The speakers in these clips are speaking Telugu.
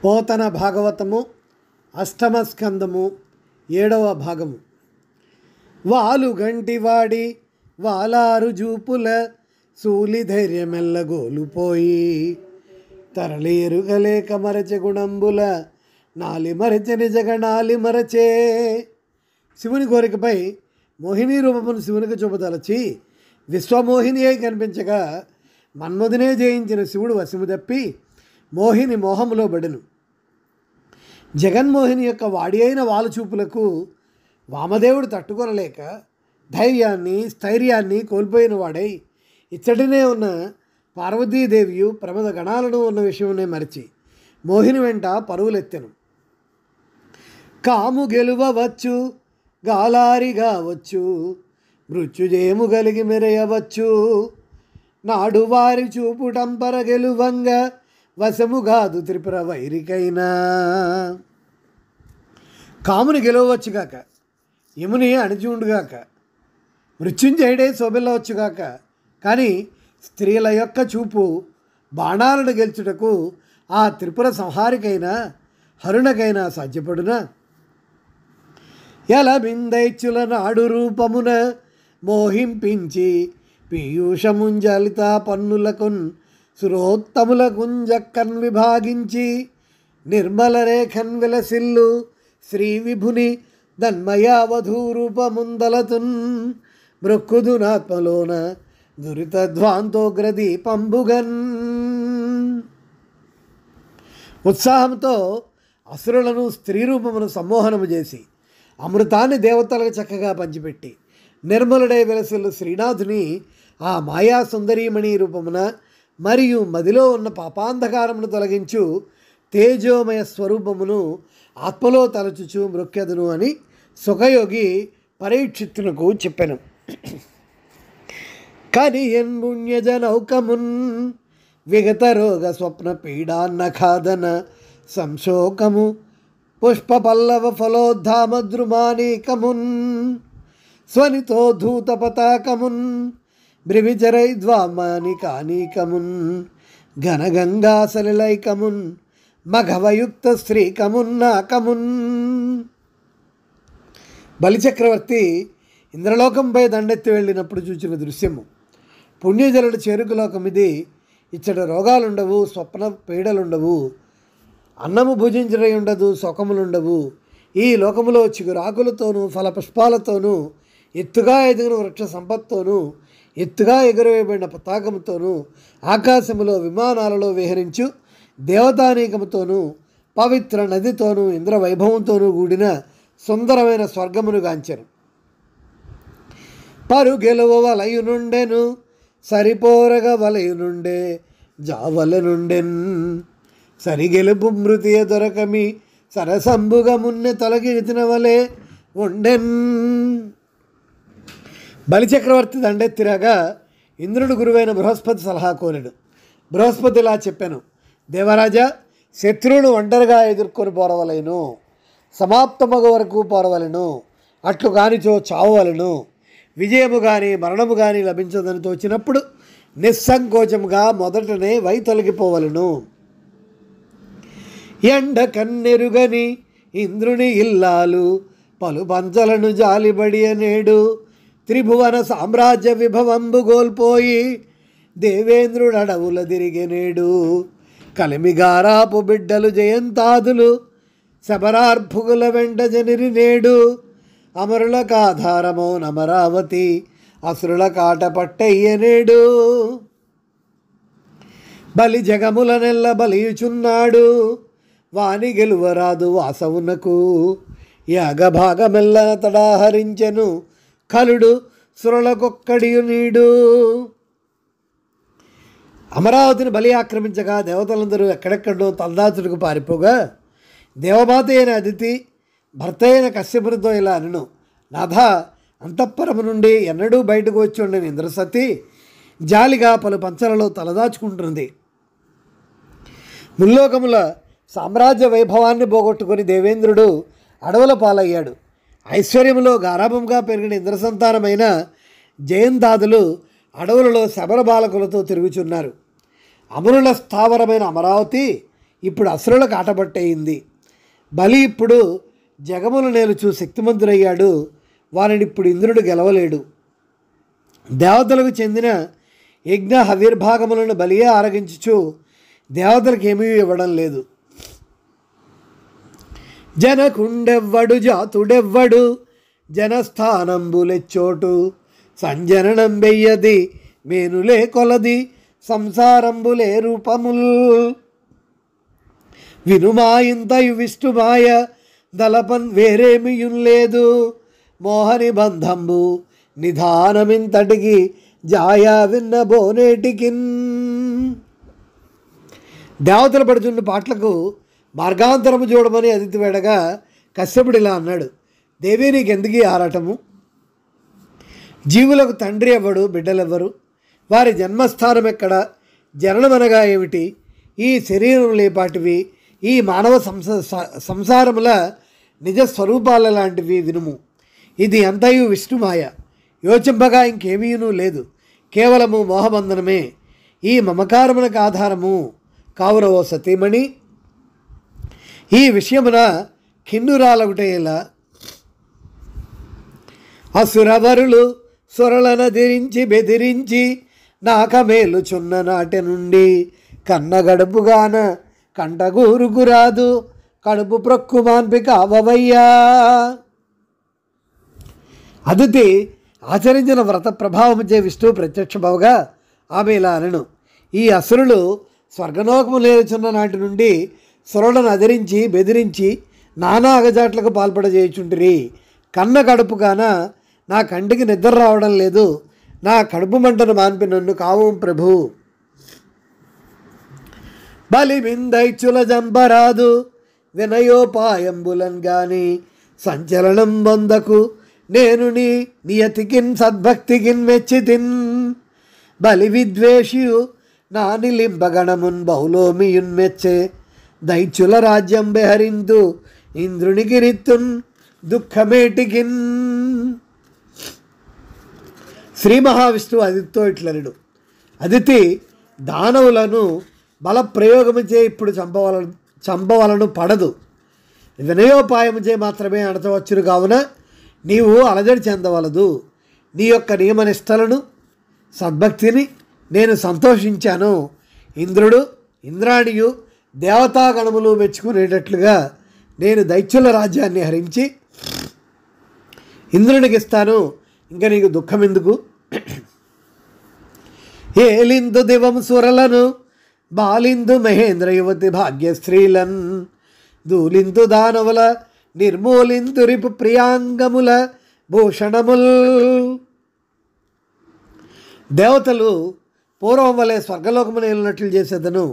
పోతన భాగవతము అష్టమ స్కందము 7వ భాగము. వాలుగంటివాడి వాలారు జూపుల సూలి ధైర్యమెల్లగోలుపోయి తరలేరుగలేక మరచె గుణంబుల నాలి మరచె నిజగణాలి మరచే. శివుని కోరికపై మోహిని రూపమును శివునికి చూపదలచి విశ్వమోహిని అయి కనిపించగా మన్మధునే జయించిన శివుడు వశము తప్పి మోహిని మోహములో బడెను. జగన్మోహిని యొక్క వాడి అయిన వాలుచూపులకు వామదేవుడు తట్టుకొనలేక ధైర్యాన్ని స్థైర్యాన్ని కోల్పోయిన వాడై ఇచ్చటినే ఉన్న పార్వతీదేవియు ప్రమద గణాలను ఉన్న విషయమునే మరిచి మోహిని వెంట పరుగులెత్తెను. కాము గెలువవచ్చు గాలారిగా వచ్చు మృత్యుజయము కలిగి మెరయవచ్చు నాడు వారి చూపుటంపర గెలువంగా వశముగాదు త్రిపుర వైరికైనా. కాముని గెలవచ్చుగాక, యముని అణిచివుండుగాక, మృత్యుంజయుడే శోభిల్లవచ్చుగాక, కానీ స్త్రీల యొక్క చూపు బాణాలను గెలుచుటకు ఆ త్రిపుర సంహారికైనా హరుణకైనా సాధ్యపడునా? ఎలబిందైచ్చుల నాడు రూపమున మోహింపించి పీయూషముంజలిత పన్నులకున్ సురోత్తముల గుంజక్కన్ విభాగించి నిర్మల రేఖన్ విలసిల్లు శ్రీ విభుని దన్మయావధూరూపముందలతున్ మృక్కుదునాత్మలోన దురితధ్వాంతోగ్రదీపంబుగన్. ఉత్సాహంతో అసురులను స్త్రీ రూపమును సమ్మోహనము చేసి అమృతాన్ని దేవతలకు చక్కగా పంచిపెట్టి నిర్మలుడై విలసిల్లు శ్రీనాథుని ఆ మాయా సుందరీమణి రూపమున మరియు మదిలో ఉన్న పాపాంధకారమును తొలగించు తేజోమయ స్వరూపమును ఆత్మలో తలచుచు మృక్యదును అని సుఖయోగి పరీక్షిత్తునకు చెప్పెను. కనియన్ పుణ్యజనౌకమున్ విగత రోగ స్వప్న పీడాన్నఖాదన సంశోకము పుష్ప పల్లవ ఫలోద్ధామద్రుమానీకమున్ స్వనితోధూత పతాకమున్ బ్రివిచరైద్వామానికానీకమున్ ఘనగంగా సలిలైకమున్ మఘవయుక్త శ్రీకమున్నాకమున్. బలిచక్రవర్తి ఇంద్రలోకంపై దండెత్తి వెళ్ళినప్పుడు చూచిన దృశ్యము. పుణ్యజనుడు చేరుకులోకం ఇది. ఇచ్చట రోగాలుండవు, స్వప్న పీడలుండవు, అన్నము భుజించడై ఉండదు, శోకములుండవు. ఈ లోకములో చిగురాకులతోనూ ఫలపుష్పాలతోనూ ఎత్తుగా ఎదిగిన వృక్ష సంపత్తోనూ ఎత్తుగా ఎగురవేయబడిన పతాకముతోనూ ఆకాశములో విమానాలలో విహరించు దేవతానీకముతోనూ పవిత్ర నదితోనూ ఇంద్ర వైభవంతోనూ కూడిన సుందరమైన స్వర్గమును గాంచెను. పరుగెలువ వలయునుండెను సరిపోరగ వలయునుండే జావలనుండెన్ సరిగెలుపు మృతియ దొరకమి సరసంబుగ మున్నె తొలగిన వలె ఉండెన్. బలిచక్రవర్తి దండెత్తిరాగా ఇంద్రుడు గురువైన బృహస్పతి సలహా కోరాడు. బృహస్పతి ఇలా చెప్పాను: దేవరాజా, శత్రువును ఒంటరిగా ఎదుర్కొని పోరవలేను, సమాప్తమగు వరకు పోరవలను, అట్లు కానిచో చావవలను. విజయము కానీ మరణము కానీ లభించదని తోచినప్పుడు నిస్సంకోచముగా మొదటనే తొలగిపోవలను. ఎండ కన్నెరుగని ఇంద్రుని ఇల్లాలు పలు పంచలను జాలిబడి అనేడు త్రిభువన సామ్రాజ్య విభవంబు గోల్పోయి దేవేంద్రుడు అడవుల తిరిగెనేడు. కలిమిగారాపు బిడ్డలు జయంతాదులు శబరార్భుగుల వెంట జనిరి నేడు. అమరులకు ఆధారమౌన అమరావతి అసురుల కాట పట్టయ్యనేడు. బలి జగముల నెల్ల బలియుచున్నాడు వాని గెలువరాదు వాసవునకు. యాగభాగమెల్ల తడాహరించెను కలుడు సురలకొక్కడియు నీడు. అమరావతిని బలి ఆక్రమించగా దేవతలందరూ ఎక్కడెక్కడో తలదాచుడికి పారిపోగా దేవమాత అయిన అదితి భర్త అయిన కశ్యపునితో ఇలా అనను: నాథ, అంతఃపురము నుండి ఎన్నడూ బయటకు వచ్చి ఉండిన ఇంద్రసతి జాలిగా పలు పంచలలో తలదాచుకుంటున్నది. ముల్లోకముల సామ్రాజ్య వైభవాన్ని పోగొట్టుకుని దేవేంద్రుడు అడవుల పాలయ్యాడు. ఐశ్వర్యములో గారాభంగా పెరిగిన ఇంద్రసంతానమైన జయంతాదులు అడవులలో శబర బాలకులతో తిరుగుచున్నారు. అమరుల స్థావరమైన అమరావతి ఇప్పుడు అసురులకు ఆటబట్టయింది. బలి ఇప్పుడు జగముల నేలుచు శక్తిమంతుడయ్యాడు. వారిని ఇప్పుడు ఇంద్రుడు గెలవలేడు. దేవతలకు చెందిన యజ్ఞ హవిర్భాగములను బలియే ఆరగించుచు దేవతలకు ఏమీ ఇవ్వడం లేదు. జనకుండెవ్వడు జాతుడెవ్వడు జనస్థానంబులెచ్చోటు సంజననం వెయ్యది మేనులే కొలది సంసారంబులే రూపముల్ వినుమాయింతయు విష్ణుమాయ దలపన్ వేరేమియున్ లేదు మోహని బంధంబు నిధానమింతటికి జాయా విన్నబోనేటికిన్. దేవతలు పడుతున్న పాటలకు మార్గాంతరము చూడమని అదితి వేడగా కశ్యపుడు ఇలా అన్నాడు: దేవి నీకెందుకు ఆరాటము? జీవులకు తండ్రి ఎవ్వడు, బిడ్డలెవ్వరు? వారి జన్మస్థానం ఎక్కడ? జననమనగా ఏమిటి? ఈ శరీరం లేపాటివి, ఈ మానవ సంసారముల నిజస్వరూపాల లాంటివి వినుము. ఇది అంతయు విష్ణుమాయ, యోచింపగా ఇంకేమీనూ లేదు, కేవలము మోహబంధనమే. ఈ మమకారమునకు ఆధారము కావున ఓ సతీమణి, ఈ విషయమున కిన్నురాలగుటేలా అసురవరులు సురలనదిరించి బెదిరించి నాకమేలుచున్న నాటి నుండి కన్నగడుపుగాన కంటగూరుకురాదు కడుపు ప్రొక్కు మాన్పి కావవయ్యా. అదితి ఆచరించిన వ్రత ప్రభావముచే విష్ణువు ప్రత్యక్షమవగా ఆమె ఇలా అనెను: ఈ అసురులు స్వర్గలోకము లేచున్న నాటి నుండి సురులను అదిరించి బెదిరించి నానా అగజాట్లకు పాల్పడజేయుచుంటిరి. కన్న కడుపుగాన నా కంటికి నిద్ర రావడం లేదు, నా కడుపు మంటను మాన్పి నన్ను కావు ప్రభు. బలి మిందైచుల జంబరాదు వినయోపాయంబులన్ గాని సంచలనం బొందకు నేను నీ నియతికిన్ సద్భక్తికిన్ మెచ్చితిన్. బలి విద్వేషియు నా నిలింబగణమున్ బహులోమియున్ మెచ్చే దైత్యుల రాజ్యం బెహరింతు ఇంద్రునికి రిత్తున్ దుఃఖమేటికిన్. శ్రీ మహావిష్ణువు అదితితో ఇట్లనెను: అదితి, దానవులను బలప్రయోగముచే ఇప్పుడు చంపవలను పడదు, వినయోపాయముచే మాత్రమే అణచవచ్చును. కావున నీవు అలజడి చెందవలదు. నీ యొక్క నియమనిష్టలను సద్భక్తిని నేను సంతోషించాను. ఇంద్రుడు, ఇంద్రాణియు, దేవతాగణములు మెచ్చుకునేటట్లుగా నేను దైత్యుల రాజ్యాన్ని హరించి ఇంద్రునికి ఇస్తాను. ఇంకా నీకు దుఃఖం ఎందుకు? ఏలిందు దివం సురలను బాలిందు మహేంద్ర యువతి భాగ్యశ్రీలన్ దూలిందు దానవుల నిర్మూలిందు రిపు ప్రియాంగముల భూషణముల్. దేవతలు పూర్వం వలె స్వర్గలోకమున వెళ్ళినట్లు చేసేదను.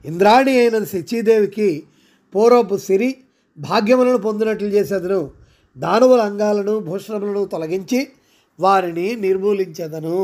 ఇంద్రాణి అయిన శచీదేవికి పూర్వపు సిరి భాగ్యములను పొందినట్లు చేసేదను. దానవుల అంగాలను భూషణములను తొలగించి వారిని నిర్మూలించేదను.